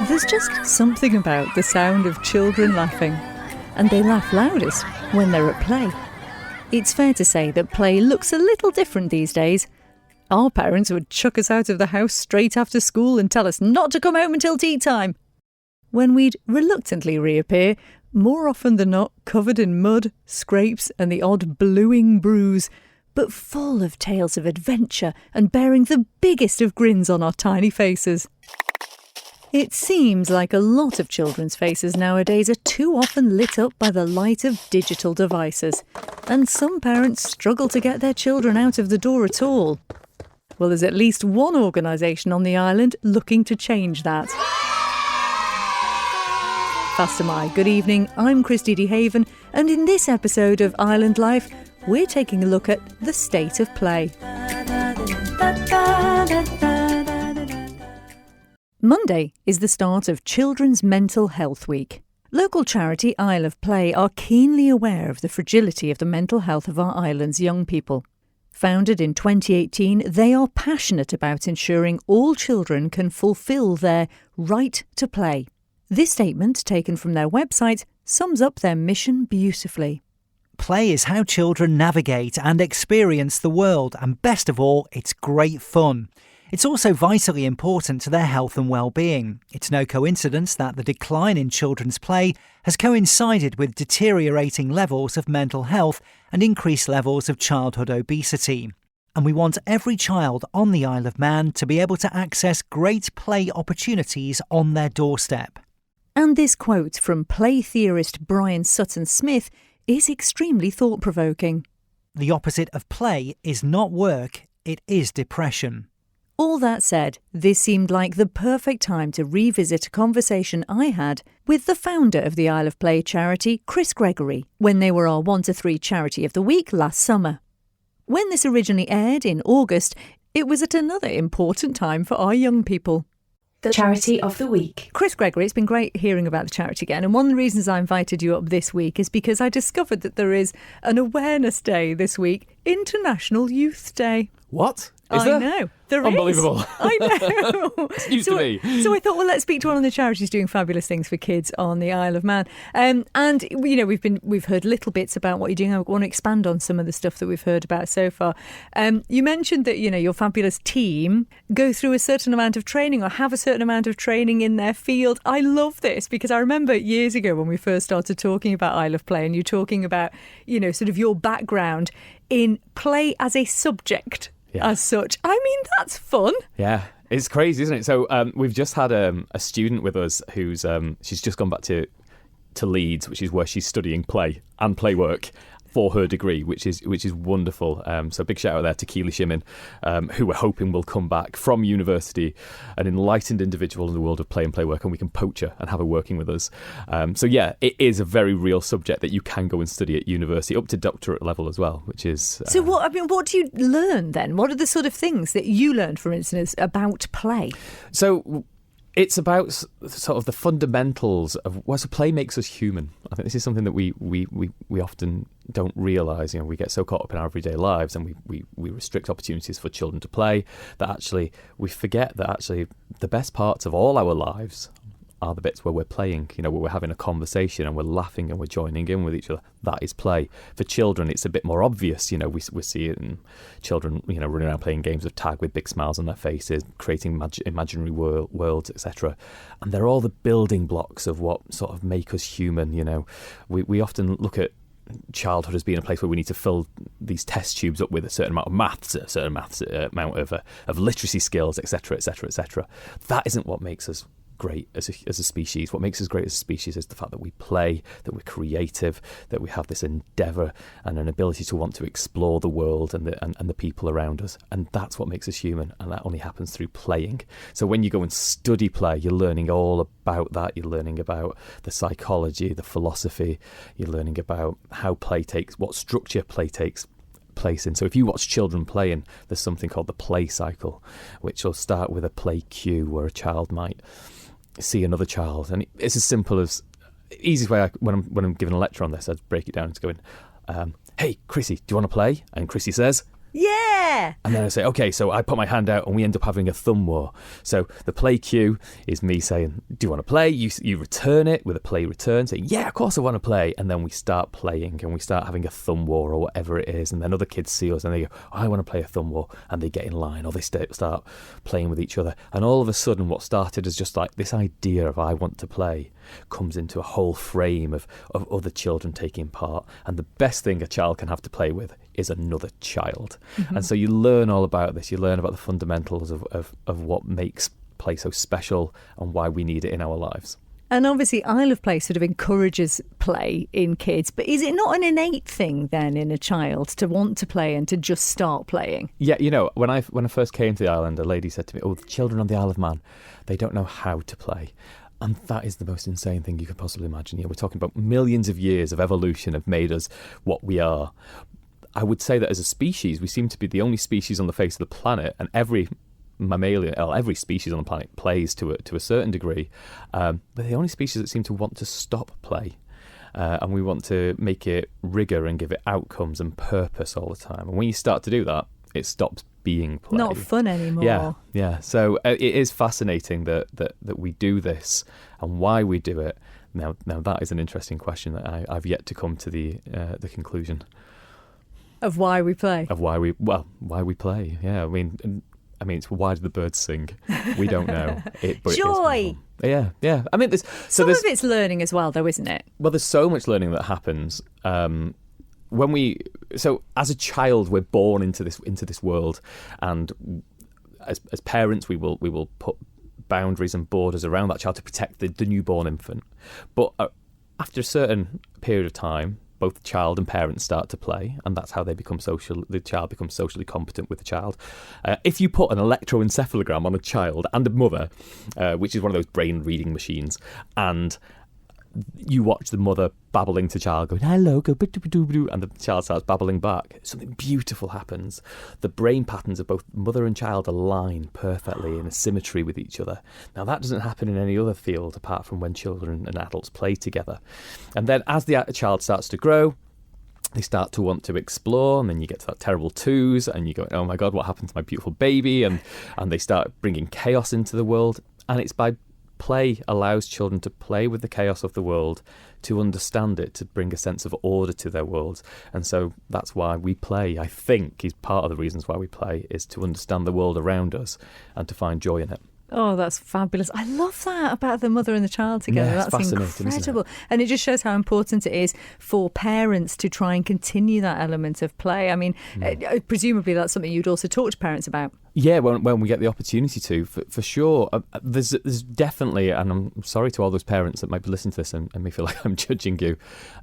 There's just something about the sound of children laughing, and they laugh loudest when they're at play. It's fair to say that play looks a little different these days. Our parents would chuck us out of the house straight after school and tell us not to come home until tea time, when we'd reluctantly reappear, more often than not covered in mud, scrapes and the odd bluing bruise, but full of tales of adventure and bearing the biggest of grins on our tiny faces. It seems like a lot of children's faces nowadays are too often lit up by the light of digital devices, and some parents struggle to get their children out of the door at all. Well, there's at least one organisation on the island looking to change that. Faster My, good evening, I'm Christy DeHaven, and in this episode of Island Life, we're taking a look at the state of play. Monday is the start of Children's Mental Health Week. Local charity Isle of Play are keenly aware of the fragility of the mental health of our island's young people. Founded in 2018, they are passionate about ensuring all children can fulfil their right to play. This statement, taken from their website, sums up their mission beautifully. Play is how children navigate and experience the world, and best of all, it's great fun. It's also vitally important to their health and well-being. It's no coincidence that the decline in children's play has coincided with deteriorating levels of mental health and increased levels of childhood obesity. And we want every child on the Isle of Man to be able to access great play opportunities on their doorstep. And this quote from play theorist Brian Sutton Smith is extremely thought-provoking. The opposite of play is not work, it is depression. All that said, this seemed like the perfect time to revisit a conversation I had with the founder of the Isle of Play charity, Chris Gregory, when they were our 1 to 3 Charity of the Week last summer. When this originally aired in August, it was at another important time for our young people. The Charity of the Week. Chris Gregory, it's been great hearing about the charity again, and one of the reasons I invited you up this week is because I discovered that there is an awareness day this week, International Youth Day. What? Is there? I know. There Unbelievable. is. I know. It's news to me. So I thought, well, let's speak to one of the charities doing fabulous things for kids on the Isle of Man. And you know, we've heard little bits about what you're doing. I want to expand on some of the stuff that we've heard about so far. You mentioned that, you know, your fabulous team go through a certain amount of training or have a certain amount of training in their field. I love this because I remember years ago when we first started talking about Isle of Play and you talking about, you know, sort of your background in play as a subject. Yeah. As such. I mean, that's fun. Yeah, it's crazy, isn't it? So we've just had a student with us who's she's just gone back to Leeds, which is where she's studying play and play work for her degree, which is wonderful. So big shout out there to Keely Shimmin, who we're hoping will come back from university, an enlightened individual in the world of play and play work, and we can poach her and have her working with us. So yeah, it is a very real subject that you can go and study at university, up to doctorate level as well, which is... So what do you learn then? What are the sort of things that you learned, for instance, about play? So... it's about sort of the fundamentals of what play makes us human. I think this is something that we often don't realise. You know, we get so caught up in our everyday lives and we restrict opportunities for children to play that actually we forget that actually the best parts of all our lives are the bits where we're playing, you know, where we're having a conversation and we're laughing and we're joining in with each other. That is play. For children, it's a bit more obvious. You know, we see it in children, you know, running around playing games of tag with big smiles on their faces, creating imaginary worlds, etc. And they're all the building blocks of what sort of make us human, you know. We often look at childhood as being a place where we need to fill these test tubes up with a certain amount of maths, a certain amount of literacy skills, etc., etc., etc. That isn't what makes us great as a species. What makes us great as a species is the fact that we play, that we're creative, that we have this endeavour and an ability to want to explore the world and the people around us. And that's what makes us human, and that only happens through playing. So when you go and study play, you're learning all about that. You're learning about the psychology, the philosophy. You're learning about how play takes, what structure play takes place in. So if you watch children playing, there's something called the play cycle, which will start with a play cue where a child might see another child, and it's as simple as easiest way when I'm giving a lecture on this, I'd break it down into going, hey, Chrissy, do you want to play? And Chrissy says, Yeah! and then I say, okay, so I put my hand out and we end up having a thumb war. So the play cue is me saying, do you want to play? You return it with a play return, saying, yeah, of course I want to play. And then we start playing and we start having a thumb war or whatever it is. And then other kids see us and they go, I want to play a thumb war. And they get in line or they start playing with each other. And all of a sudden what started as just like this idea of I want to play comes into a whole frame of other children taking part. And the best thing a child can have to play with is another child. Mm-hmm. And so you learn all about this. You learn about the fundamentals of what makes play so special and why we need it in our lives. And obviously Isle of Play sort of encourages play in kids, but is it not an innate thing then in a child to want to play and to just start playing? Yeah, when I first came to the island, a lady said to me, the children on the Isle of Man, they don't know how to play. And that is the most insane thing you could possibly imagine. We're talking about millions of years of evolution have made us what we are. I would say that as a species, we seem to be the only species on the face of the planet, and every mammalian, every species on the planet plays to a certain degree, but the only species that seem to want to stop play. And we want to make it rigor and give it outcomes and purpose all the time. And when you start to do that, it stops being play. Not fun anymore. Yeah. So it is fascinating that we do this and why we do it. Now that is an interesting question that I've yet to come to the conclusion of why we play. Why we play. Yeah, I mean, it's why do the birds sing? We don't know. But Joy. Yeah. I mean, some of it's learning as well, though, isn't it? Well, there's so much learning that happens. So as a child, we're born into this world, and as parents, we will put boundaries and borders around that child to protect the newborn infant. But after a certain period of time, both the child and parents start to play, and that's how they become the child becomes socially competent with the child. If you put an electroencephalogram on a child and a mother, which is one of those brain reading machines, and you watch the mother babbling to child, going, hello, go, and the child starts babbling back, something beautiful happens. The brain patterns of both mother and child align perfectly in a symmetry with each other. Now, that doesn't happen in any other field apart from when children and adults play together. And then as the child starts to grow, they start to want to explore, and then you get to that terrible twos, and you go, oh my God, what happened to my beautiful baby? And they start bringing chaos into the world. And it's by play allows children to play with the chaos of the world, to understand it, to bring a sense of order to their world. And so that's why we play, I think, is part of the reasons why we play, is to understand the world around us and to find joy in it. Oh, that's fabulous. I love that about the mother and the child together. Yeah, that's incredible. And it just shows how important it is for parents to try and continue that element of play. I mean, presumably that's something you'd also talk to parents about. Yeah, when we get the opportunity to, for sure. There's definitely, and I'm sorry to all those parents that might be listening to this and may feel like I'm judging you,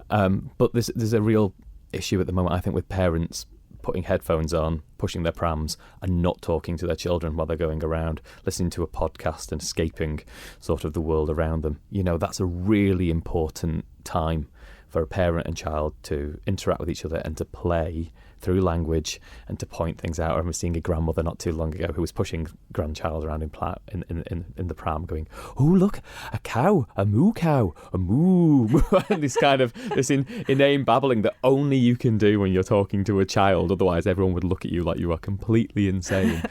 but there's a real issue at the moment, I think, with parents putting headphones on, pushing their prams and not talking to their children while they're going around, listening to a podcast and escaping sort of the world around them. That's a really important time for a parent and child to interact with each other and to play through language and to point things out. I remember seeing a grandmother not too long ago who was pushing grandchild around in the pram going, oh, look, a cow, a moo cow, a moo. And this inane babbling that only you can do when you're talking to a child. Otherwise, everyone would look at you like you are completely insane.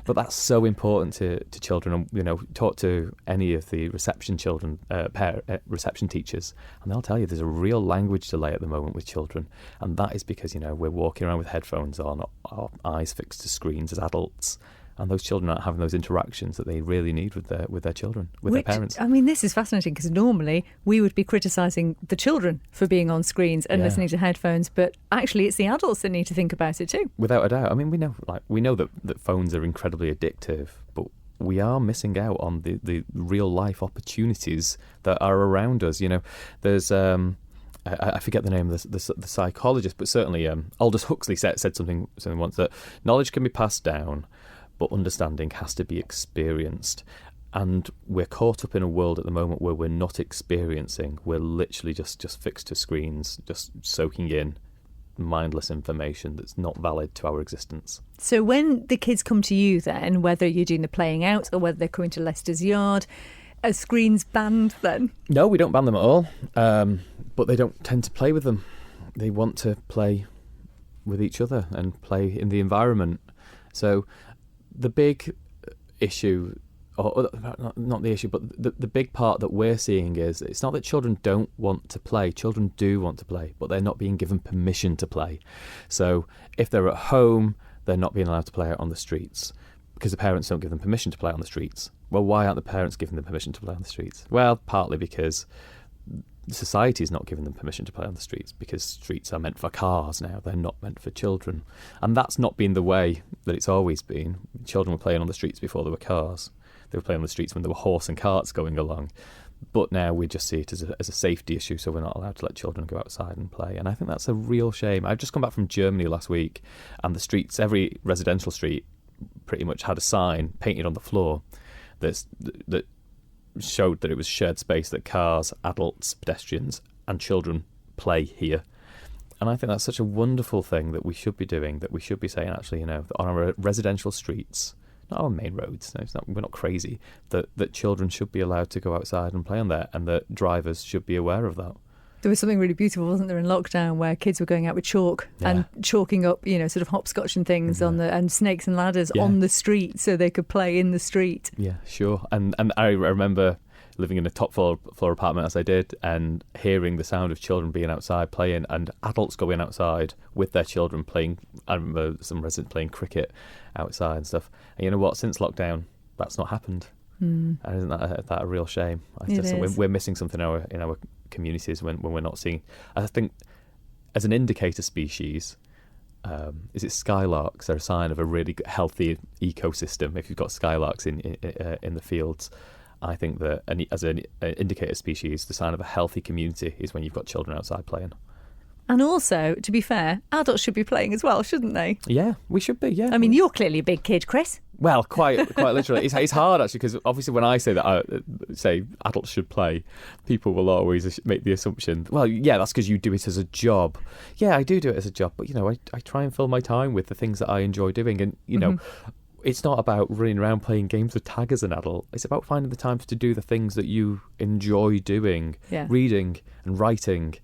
But that's so important to children. And, talk to any of the reception children, reception teachers, and they'll tell you there's a real language delay at the moment with children. And that is because, we're walking around with headphones on, our eyes fixed to screens as adults, and those children aren't having those interactions that they really need with their children, their parents. I mean, this is fascinating because normally we would be criticising the children for being on screens and listening to headphones, but actually it's the adults that need to think about it too. Without a doubt. I mean, we know that phones are incredibly addictive, but we are missing out on the real life opportunities that are around us. There's I forget the name of the psychologist, but certainly Aldous Huxley said something once, that knowledge can be passed down, but understanding has to be experienced. And we're caught up in a world at the moment where we're not experiencing. We're literally just fixed to screens, just soaking in mindless information that's not valid to our existence. So when the kids come to you then, whether you're doing the playing out or whether they're coming to Leicester's Yard, are screens banned then? No, we don't ban them at all. But they don't tend to play with them. They want to play with each other and play in the environment. So the big issue, or not the issue, but the big part that we're seeing is it's not that children don't want to play. Children do want to play, but they're not being given permission to play. So if they're at home, they're not being allowed to play out on the streets because the parents don't give them permission to play on the streets. Well, why aren't the parents giving them permission to play on the streets? Well, partly because society is not giving them permission to play on the streets, because streets are meant for cars now, they're not meant for children. And that's not been the way that it's always been. Children were playing on the streets before there were cars. They were playing on the streets when there were horse and carts going along. But now we just see it as a safety issue, so we're not allowed to let children go outside and play. And I think that's a real shame. I've just come back from Germany last week, and the streets, every residential street pretty much had a sign painted on the floor that showed that it was shared space, that cars, adults, pedestrians and children play here. And I think that's such a wonderful thing that we should be doing, that we should be saying, actually, that on our residential streets, not our main roads, we're not crazy, that children should be allowed to go outside and play on there, and that drivers should be aware of that. There was something really beautiful, wasn't there, in lockdown, where kids were going out with chalk and chalking up, sort of hopscotch and things on and snakes and ladders on the street so they could play in the street. Yeah, sure. And I remember living in a top floor apartment as I did, and hearing the sound of children being outside playing, and adults going outside with their children playing. I remember some residents playing cricket outside and stuff. And you know what? Since lockdown, that's not happened. And isn't that a real shame? We're missing something in our communities when we're not seeing. I think as an indicator species, is it skylarks? They're a sign of a really healthy ecosystem. If you've got skylarks in the fields, I think that as an indicator species, the sign of a healthy community is when you've got children outside playing. And also, to be fair, adults should be playing as well, shouldn't they? Yeah, we should be, yeah. I mean, you're clearly a big kid, Chris. Well, quite literally. It's hard, actually, because obviously when I say that, say adults should play, people will always make the assumption, well, yeah, that's because you do it as a job. Yeah, I do it as a job, but, I try and fill my time with the things that I enjoy doing. And, it's not about running around playing games of tag as an adult. It's about finding the time to do the things that you enjoy doing, reading and writing,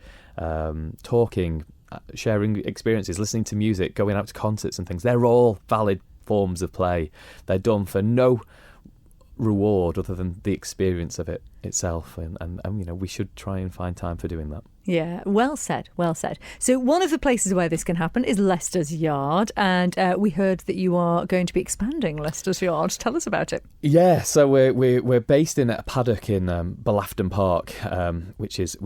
talking, sharing experiences, listening to music, going out to concerts and things. They're all valid forms of play. They're done for no reward other than the experience of it itself, and we should try and find time for doing that. Yeah, well said. So one of the places where this can happen is Leicester's Yard, and we heard that you are going to be expanding Leicester's Yard. Tell us about it. Yeah, so we're based in a paddock in Belafton Park, which is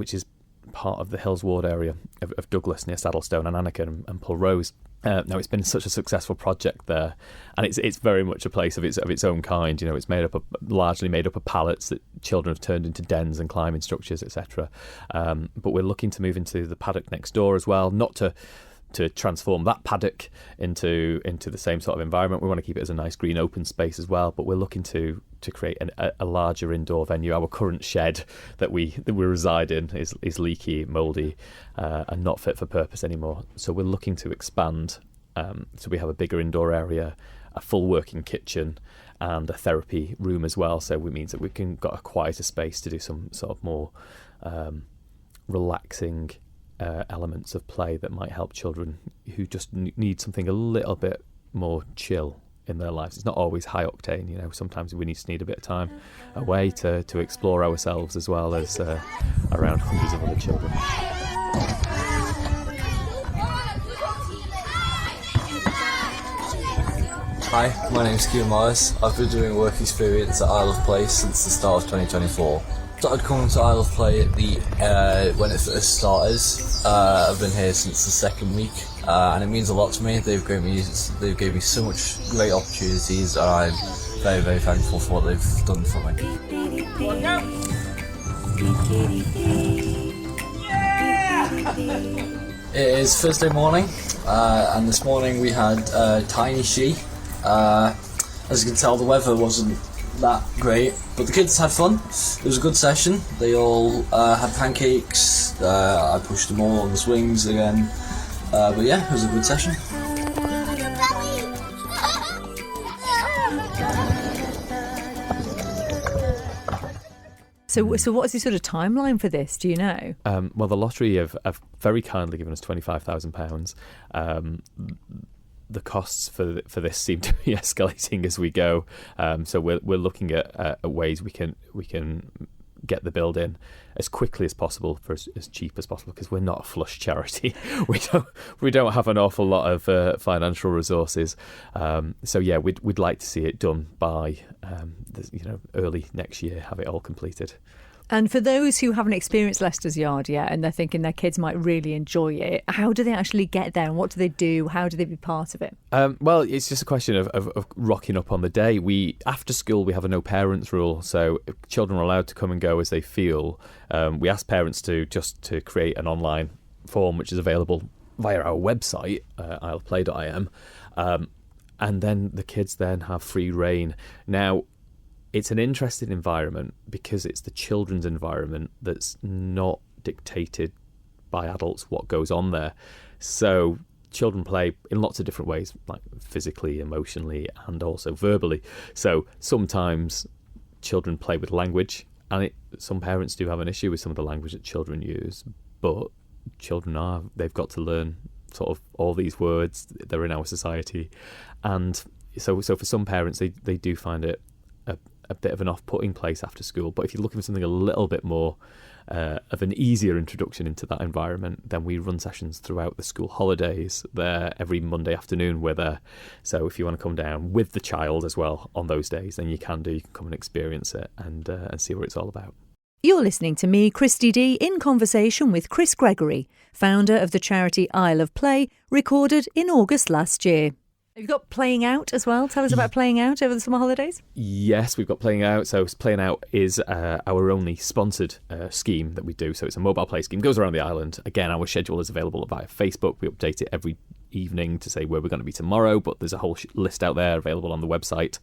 part of the Hills Ward area of Douglas, near Saddlestone and Anakin and Pulrose. Now, it's been such a successful project there, and it's very much a place of its own kind. It's largely made up of pallets that children have turned into dens and climbing structures, etc. But we're looking to move into the paddock next door as well, not to transform that paddock into the same sort of environment. We want to keep it as a nice green open space as well, but we're looking to create a larger indoor venue. Our current shed that we reside in is leaky, mouldy, and not fit for purpose anymore. So we're looking to expand. So we have a bigger indoor area, a full working kitchen, and a therapy room as well. So it means that we can got a quieter space to do some sort of more relaxing elements of play that might help children who just need something a little bit more chill in their lives. It's not always high octane, sometimes we just need a bit of time away to explore ourselves as well as around hundreds of other children. Hi, my name is Keelan Morris. I've been doing work experience at Isle of Play since the start of 2024. Started coming to Isle of Play at when it first started. I've been here since the second week, and it means a lot to me. They've given me so much great opportunities, and I'm very, very thankful for what they've done for me. It is Thursday morning, and this morning we had tiny she. As you can tell, the weather wasn't that great, but the kids had fun. It was a good session. They all had pancakes. I pushed them all on the swings again, but yeah, it was a good session. So what's the sort of timeline for this? Do you know? Well, the lottery have very kindly given us £25,000. The costs for this seem to be escalating as we go. So we're looking at ways we can get the build in as quickly as possible for as cheap as possible, because we're not a flush charity. we don't have an awful lot of financial resources. So yeah, we'd like to see it done by early next year, have it all completed. And for those who haven't experienced Leicester's Yard yet and they're thinking their kids might really enjoy it, how do they actually get there and what do they do? How do they be part of it? Well, it's just a question of rocking up on the day. After school, we have a no parents rule, so children are allowed to come and go as they feel. We ask parents to create an online form which is available via our website, isleofplay.im, and then the kids then have free reign. Now, it's an interesting environment because it's the children's environment that's not dictated by adults what goes on there. So children play in lots of different ways, like physically, emotionally, and also verbally. So sometimes children play with language, and some parents do have an issue with some of the language that children use, but they've got to learn sort of all these words. They're in our society. And so for some parents, they do find it a bit of an off-putting place after school. But if you're looking for something a little bit more of an easier introduction into that environment, then we run sessions throughout the school holidays. There every Monday afternoon we're there. So if you want to come down with the child as well on those days, then you can come and experience it and see what it's all about. You're listening to me, Christy D, in conversation with Chris Gregory, founder of the charity Isle of Play, recorded in August last year. Have you got Playing Out as well? Tell us about Playing Out over the summer holidays. Yes, we've got Playing Out. So Playing Out is our only sponsored scheme that we do. So it's a mobile play scheme, goes around the island. Again, our schedule is available via Facebook. We update it every evening to say where we're going to be tomorrow, but there's a whole list out there available on the website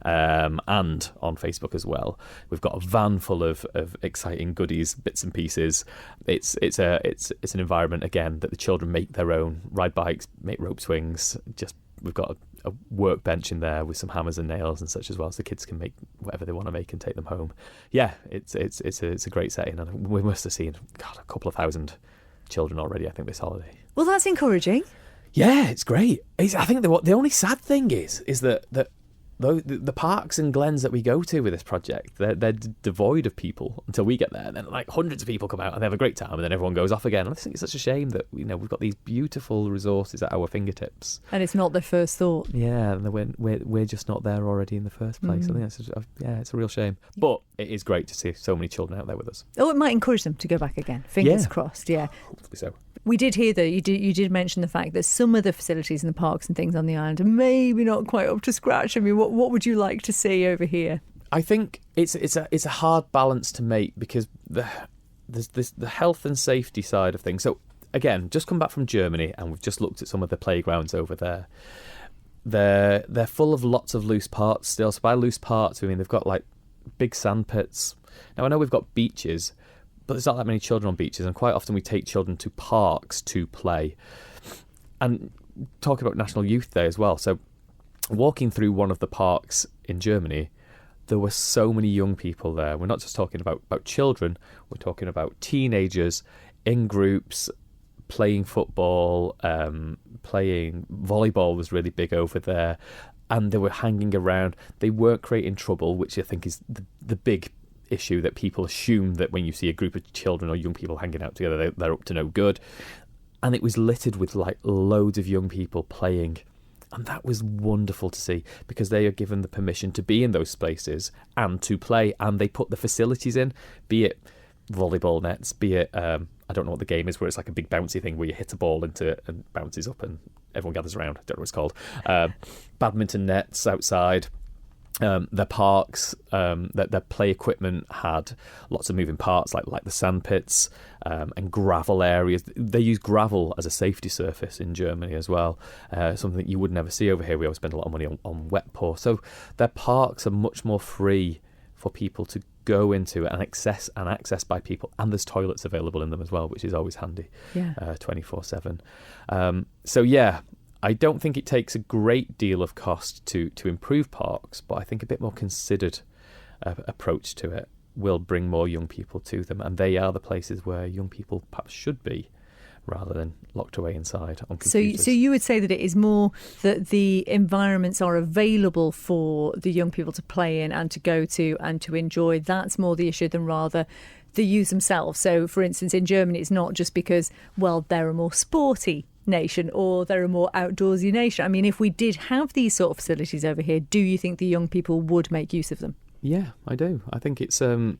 and on Facebook as well. We've got a van full of exciting goodies, bits and pieces. It's an environment, again, that the children make their own, ride bikes, make rope swings. We've got a workbench in there with some hammers and nails and such as well, so the kids can make whatever they want to make and take them home. Yeah, it's a great setting, and we must have seen a couple of thousand children already, I think, this holiday. Well, that's encouraging. Yeah, it's great. I think the only sad thing is that the parks and glens that we go to with this project, they're devoid of people until we get there. And then like hundreds of people come out and they have a great time, and then everyone goes off again. And I think it's such a shame that we've got these beautiful resources at our fingertips, and it's not their first thought. Yeah, and we're just not there already in the first place. I think it's a real shame. But it is great to see so many children out there with us. Oh, it might encourage them to go back again. Fingers crossed. Yeah, hopefully so. We did hear that you did mention the fact that some of the facilities in the parks and things on the island are maybe not quite up to scratch. I mean, what would you like to see over here? I think it's a hard balance to make, because there's the health and safety side of things. So again, just come back from Germany, and we've just looked at some of the playgrounds over there. They're full of lots of loose parts still. So by loose parts, I mean they've got like big sand pits. Now I know we've got beaches, but there's not that many children on beaches, and quite often we take children to parks to play. And talk about National Youth Day as well. So walking through one of the parks in Germany, there were so many young people there. We're not just talking about children, we're talking about teenagers in groups, playing football, playing volleyball was really big over there, and they were hanging around. They weren't creating trouble, which I think is the big issue, that people assume that when you see a group of children or young people hanging out together, they're up to no good. And it was littered with like loads of young people playing, and that was wonderful to see, because they are given the permission to be in those spaces and to play, and they put the facilities in, be it volleyball nets, be it I don't know what the game is, where it's like a big bouncy thing where you hit a ball into it and bounces up and everyone gathers around. I don't know what it's called. Badminton nets outside. Their parks, their play equipment had lots of moving parts, like the sand pits and gravel areas. They use gravel as a safety surface in Germany as well, something that you would never see over here. We always spend a lot of money on wet pour. So their parks are much more free for people to go into and access by people, and there's toilets available in them as well, which is always handy. 24/7. So yeah, I don't think it takes a great deal of cost to improve parks, but I think a bit more considered approach to it will bring more young people to them, and they are the places where young people perhaps should be, rather than locked away inside on computers. So you would say that it is more that the environments are available for the young people to play in and to go to and to enjoy. That's more the issue than rather the youth themselves. So, for instance, in Germany, it's not just because, well, they're a more sporty nation or they're a more outdoorsy nation. I mean, if we did have these sort of facilities over here, do you think the young people would make use of them? Yeah, I do. I think it's a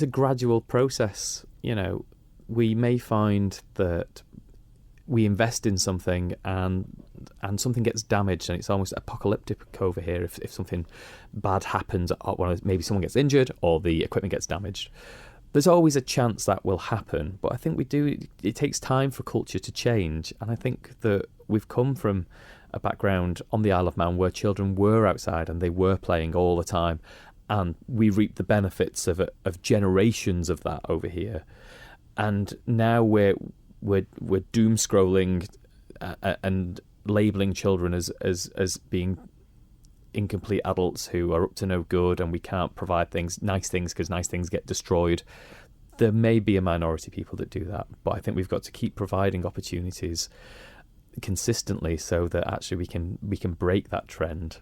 gradual process. You know, we may find that we invest in something and something gets damaged, and it's almost apocalyptic over here if something bad happens, or maybe someone gets injured or the equipment gets damaged. There's always a chance that will happen, but I think it takes time for culture to change, and I think that we've come from a background on the Isle of Man where children were outside and they were playing all the time, and we reap the benefits of generations of that over here. And now we're doom scrolling and labelling children as being incomplete adults who are up to no good, and we can't provide nice things because nice things get destroyed. There may be a minority of people that do that, but I think we've got to keep providing opportunities consistently so that actually we can break that trend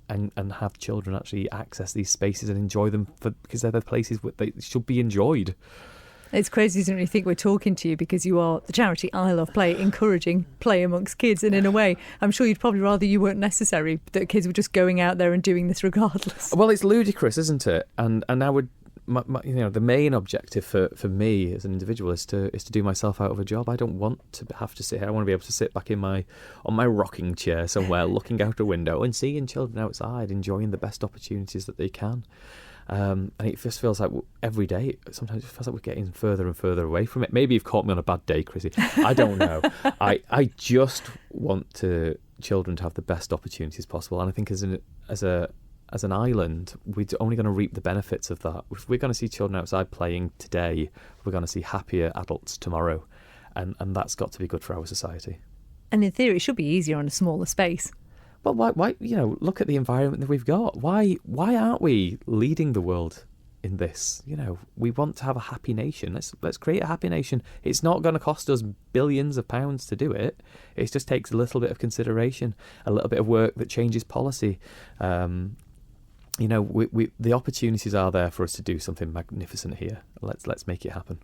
and have children actually access these spaces and enjoy them because they're the places where they should be enjoyed. It's crazy, isn't it? You think we're talking to you because you are the charity I Love Play, encouraging play amongst kids. And in a way, I'm sure you'd probably rather you weren't necessary, that kids were just going out there and doing this regardless. Well, it's ludicrous, isn't it? And I would, the main objective for me as an individual is to do myself out of a job. I don't want to have to sit here. I want to be able to sit back on my rocking chair somewhere, looking out a window and seeing children outside enjoying the best opportunities that they can. And it just feels like every day, sometimes it feels like we're getting further and further away from it. Maybe you've caught me on a bad day, Chrissy. I don't know. I just want children to have the best opportunities possible. And I think as an island, we're only going to reap the benefits of that. If we're going to see children outside playing today, we're going to see happier adults tomorrow. And that's got to be good for our society. And in theory, it should be easier on a smaller space. Well, why? Look at the environment that we've got. Why aren't we leading the world in this? We want to have a happy nation. Let's create a happy nation. It's not going to cost us billions of pounds to do it. It just takes a little bit of consideration, a little bit of work that changes policy. The opportunities are there for us to do something magnificent here. Let's make it happen.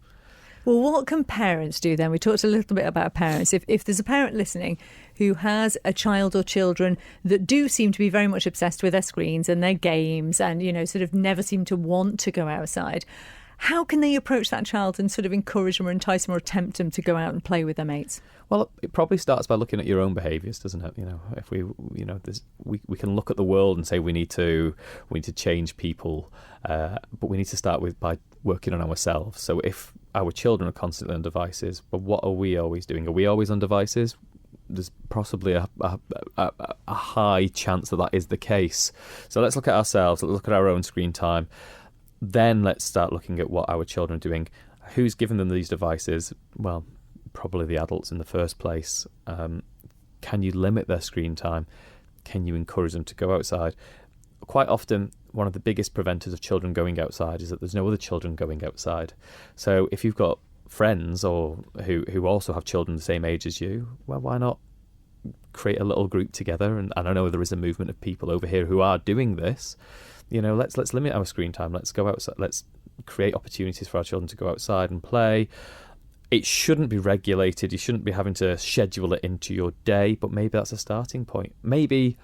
Well, what can parents do then? We talked a little bit about parents. If there's a parent listening who has a child or children that do seem to be very much obsessed with their screens and their games and, sort of never seem to want to go outside, how can they approach that child and sort of encourage them or entice them or tempt them to go out and play with their mates? Well, it probably starts by looking at your own behaviours, doesn't it? If we can look at the world and say we need to change people, but we need to start by working on ourselves. So if our children are constantly on devices, but what are we always doing? Are we always on devices? There's possibly a high chance that is the case. So let's look at ourselves, let's look at our own screen time. Then let's start looking at what our children are doing. Who's given them these devices? Well, probably the adults in the first place. Can you limit their screen time? Can you encourage them to go outside? Quite often, one of the biggest preventers of children going outside is that there's no other children going outside. So if you've got friends or who also have children the same age as you, well, why not create a little group together? And I know there is a movement of people over here who are doing this. Let's limit our screen time. Let's go outside. Let's create opportunities for our children to go outside and play. It shouldn't be regulated. You shouldn't be having to schedule it into your day, but maybe that's a starting point. Maybe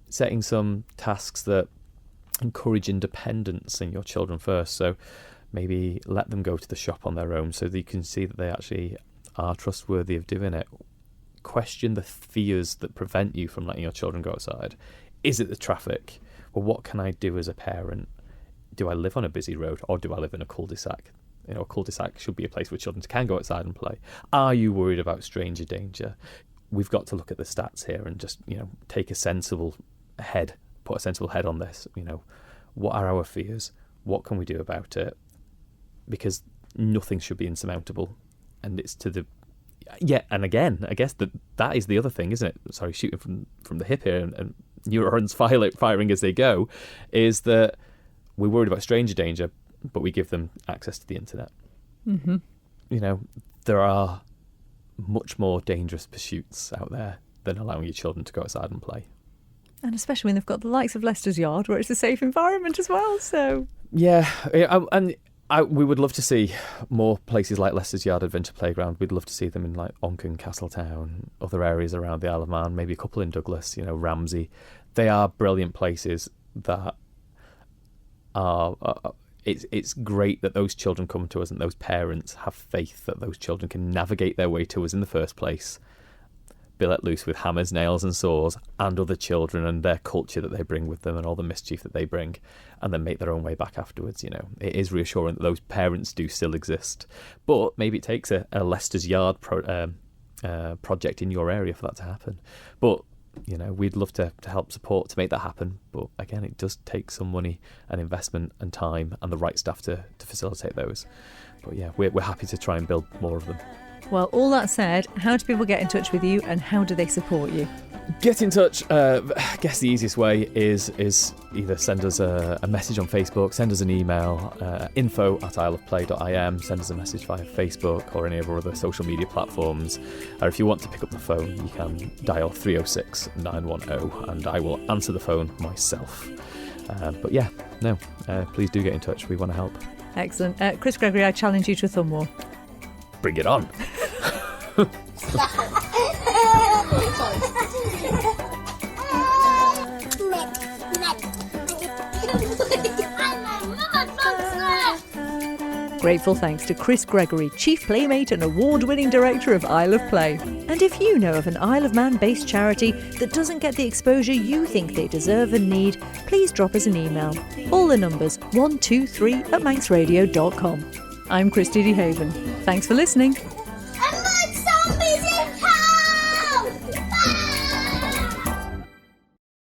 setting some tasks that encourage independence in your children first. So maybe let them go to the shop on their own so that you can see that they actually are trustworthy of doing it. Question the fears that prevent you from letting your children go outside. Is it the traffic? Well, what can I do as a parent? Do I live on a busy road or do I live in a cul-de-sac? A cul-de-sac should be a place where children can go outside and play. Are you worried about stranger danger? We've got to look at the stats here and just, take a sensible head, put a sensible head on this. What are our fears? What can we do about it? Because nothing should be insurmountable. And it's and again, I guess that is the other thing, isn't it? Sorry, shooting from the hip here and neurons firing as they go, is that we're worried about stranger danger, but we give them access to the internet. Mm-hmm. You know, there are much more dangerous pursuits out there than allowing your children to go outside and play. And especially when they've got the likes of Leicester's Yard, where it's a safe environment as well. So Yeah, we would love to see more places like Leicester's Yard Adventure Playground. We'd love to see them in like Onken, Castletown, other areas around the Isle of Man, maybe a couple in Douglas, Ramsey. They are brilliant places that are... It's great that those children come to us and those parents have faith that those children can navigate their way to us in the first place, be let loose with hammers, nails and saws and other children and their culture that they bring with them and all the mischief that they bring, and then make their own way back afterwards. It is reassuring that those parents do still exist. But maybe it takes a Leicester's Yard project in your area for that to happen. But we'd love to help support to make that happen. But again, it does take some money and investment and time and the right staff to facilitate those. But yeah, we're happy to try and build more of them. Well, all that said, how do people get in touch with you and how do they support you? Get in touch. I guess the easiest way is either send us a message on Facebook, send us an email, info@isleofplay.im, send us a message via Facebook or any of our other social media platforms. Or if you want to pick up the phone, you can dial 306 910 and I will answer the phone myself. But yeah, please do get in touch. We want to help. Excellent. Chris Gregory, I challenge you to a thumb war. Bring it on. Grateful thanks to Chris Gregory, Chief Playmate and award-winning director of Isle of Play. And if you know of an Isle of Man-based charity that doesn't get the exposure you think they deserve and need, please drop us an email. All the numbers 123@manxradio.com. I'm Christy DeHaven. Thanks for listening.